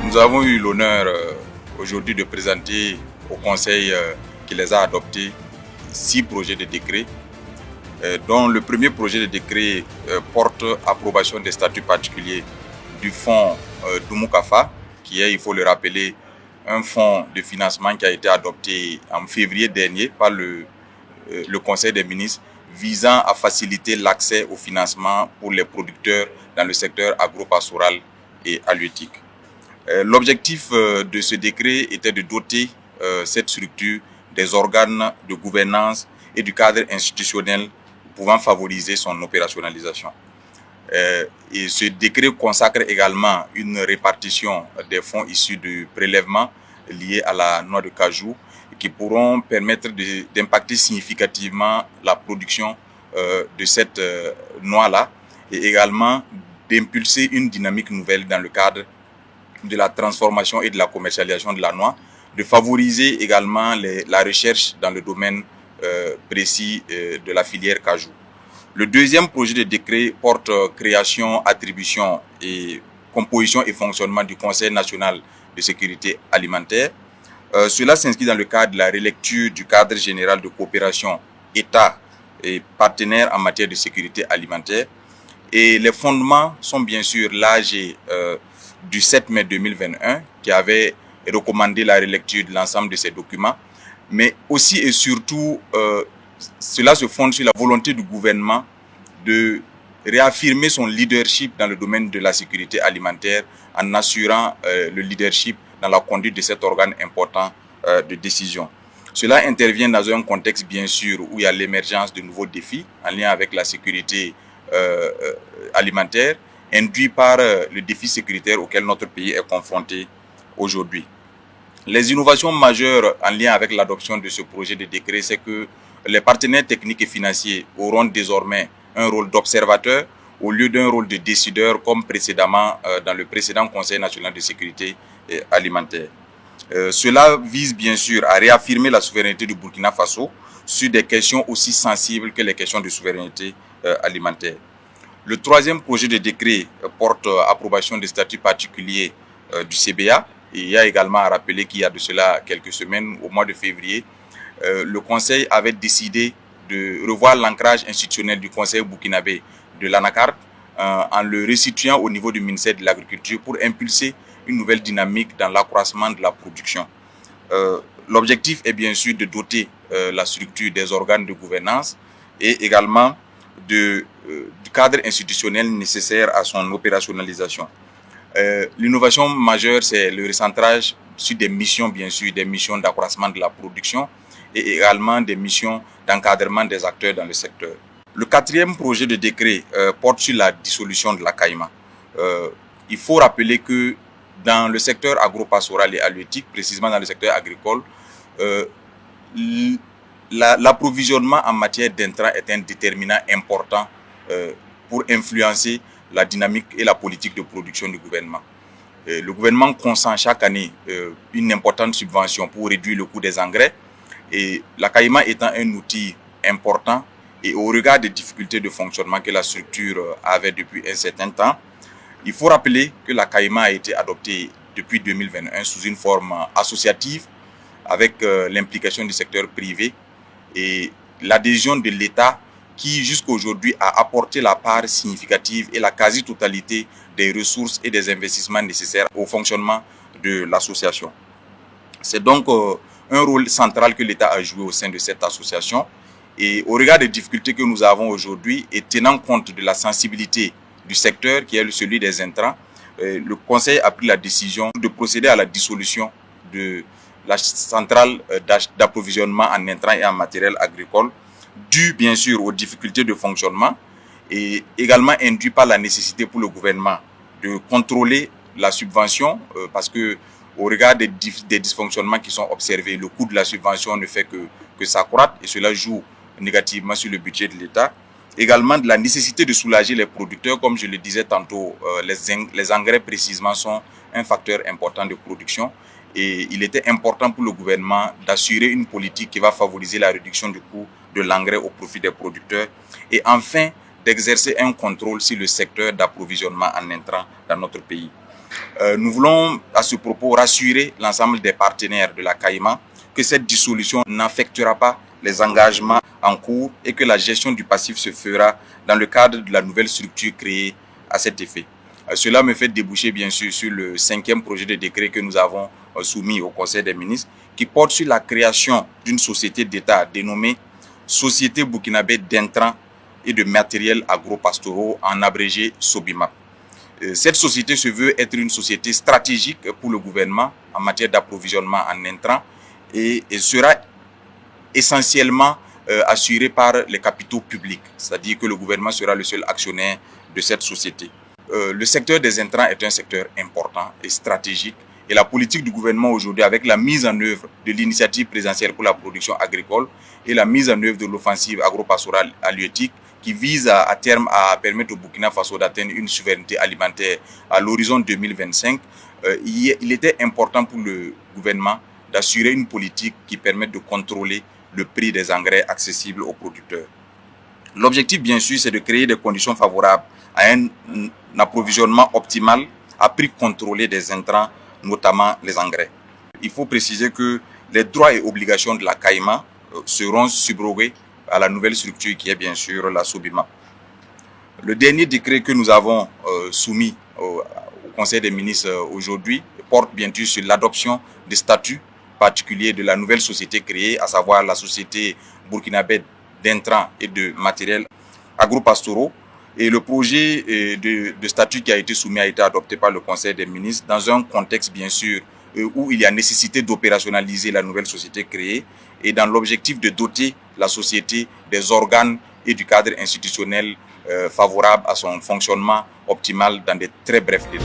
Nous avons eu l'honneur aujourd'hui de présenter au Conseil qui les a adoptés 6 projets de décret, dont le premier projet de décret porte approbation des statuts particuliers du fonds Doumoukapha, qui est, il faut le rappeler, un fonds de financement qui a été adopté en février dernier par le Conseil des ministres, visant à faciliter l'accès au financement pour les producteurs dans le secteur agro-pastoral et halieutique. L'objectif de ce décret était de doter cette structure des organes de gouvernance et du cadre institutionnel pouvant favoriser son opérationnalisation. Et ce décret consacre également une répartition des fonds issus du prélèvement liés à la noix de cajou qui pourront permettre d'impacter significativement la production de cette noix-là et également d'impulser une dynamique nouvelle dans le cadre de la transformation et de la commercialisation de la noix, de favoriser également la recherche dans le domaine précis de la filière cajou. Le deuxième projet de décret porte création, attribution et composition et fonctionnement du Conseil national de sécurité alimentaire. Cela s'inscrit dans le cadre de la relecture du cadre général de coopération État et partenaires en matière de sécurité alimentaire. Et les fondements sont bien sûr l'AG du 7 mai 2021 qui avait recommandé la relecture de l'ensemble de ces documents, mais aussi et surtout cela se fonde sur la volonté du gouvernement de réaffirmer son leadership dans le domaine de la sécurité alimentaire en assurant le leadership dans la conduite de cet organe important de décision. Cela intervient dans un contexte bien sûr où il y a l'émergence de nouveaux défis en lien avec la sécurité alimentaire induit par le défi sécuritaire auquel notre pays est confronté aujourd'hui. Les innovations majeures en lien avec l'adoption de ce projet de décret, c'est que les partenaires techniques et financiers auront désormais un rôle d'observateur au lieu d'un rôle de décideur comme précédemment dans le précédent Conseil national de sécurité alimentaire. Cela vise bien sûr à réaffirmer la souveraineté du Burkina Faso sur des questions aussi sensibles que les questions de souveraineté alimentaire. Le troisième projet de décret porte approbation des statuts particuliers du CBA. Et il y a également à rappeler qu'il y a de cela quelques semaines, au mois de février, le Conseil avait décidé de revoir l'ancrage institutionnel du Conseil burkinabé de l'ANACARD en le restituant au niveau du ministère de l'Agriculture pour impulser une nouvelle dynamique dans l'accroissement de la production. L'objectif est bien sûr de doter la structure des organes de gouvernance et également du cadre institutionnel nécessaire à son opérationnalisation. L'innovation majeure, c'est le recentrage sur des missions, bien sûr, des missions d'accroissement de la production et également des missions d'encadrement des acteurs dans le secteur. Le quatrième projet de décret porte sur la dissolution de la CAIMA. Il faut rappeler que dans le secteur agro-pastoral et halieutique, précisément dans le secteur agricole, l'approvisionnement en matière d'intrants est un déterminant important pour influencer la dynamique et la politique de production du gouvernement. Le gouvernement consent chaque année une importante subvention pour réduire le coût des engrais et la CAIMA étant un outil important et au regard des difficultés de fonctionnement que la structure avait depuis un certain temps, il faut rappeler que la CAIMA a été adoptée depuis 2021 sous une forme associative avec l'implication du secteur privé et l'adhésion de l'État qui jusqu'à aujourd'hui a apporté la part significative et la quasi-totalité des ressources et des investissements nécessaires au fonctionnement de l'association. C'est donc un rôle central que l'État a joué au sein de cette association et au regard des difficultés que nous avons aujourd'hui et tenant compte de la sensibilité du secteur qui est celui des intrants, le Conseil a pris la décision de procéder à la dissolution de la centrale d'approvisionnement en intrants et en matériel agricole, dû bien sûr aux difficultés de fonctionnement et également induit par la nécessité pour le gouvernement de contrôler la subvention parce que au regard des dysfonctionnements qui sont observés, le coût de la subvention ne fait que s'accroître et cela joue négativement sur le budget de l'État. Également de la nécessité de soulager les producteurs, comme je le disais tantôt, les engrais précisément sont un facteur important de production et il était important pour le gouvernement d'assurer une politique qui va favoriser la réduction du coût de l'engrais au profit des producteurs et enfin d'exercer un contrôle sur le secteur d'approvisionnement en intrants dans notre pays. Nous voulons à ce propos rassurer l'ensemble des partenaires de la CAIMA que cette dissolution n'affectera pas les engagements en cours et que la gestion du passif se fera dans le cadre de la nouvelle structure créée à cet effet. Cela me fait déboucher bien sûr sur le 5e projet de décret que nous avons soumis au Conseil des ministres qui porte sur la création d'une société d'État dénommée Société burkinabé d'intrants et de matériels agro-pastoraux, en abrégé SOBIMAP. Cette société se veut être une société stratégique pour le gouvernement en matière d'approvisionnement en intrants et sera essentiellement assurée par les capitaux publics, c'est-à-dire que le gouvernement sera le seul actionnaire de cette société. Le secteur des intrants est un secteur important et stratégique et la politique du gouvernement aujourd'hui avec la mise en œuvre de l'initiative présidentielle pour la production agricole et la mise en œuvre de l'offensive agro-pastorale halieutique qui vise à terme à permettre au Burkina Faso d'atteindre une souveraineté alimentaire à l'horizon 2025, il était important pour le gouvernement d'assurer une politique qui permette de contrôler le prix des engrais accessibles aux producteurs. L'objectif, bien sûr, c'est de créer des conditions favorables à un approvisionnement optimal à prix contrôlé des intrants, notamment les engrais. Il faut préciser que les droits et obligations de la CAIMA seront subrogés à la nouvelle structure qui est bien sûr la SOBIMAP. Le dernier décret que nous avons soumis au Conseil des ministres aujourd'hui porte bien sûr sur l'adoption des statuts particuliers de la nouvelle société créée, à savoir la Société burkinabé d'intrants et de matériels agro-pastoraux. Et le projet de statut qui a été soumis a été adopté par le Conseil des ministres dans un contexte bien sûr où il y a nécessité d'opérationnaliser la nouvelle société créée et dans l'objectif de doter la société des organes et du cadre institutionnel favorable à son fonctionnement optimal dans de très brefs délais.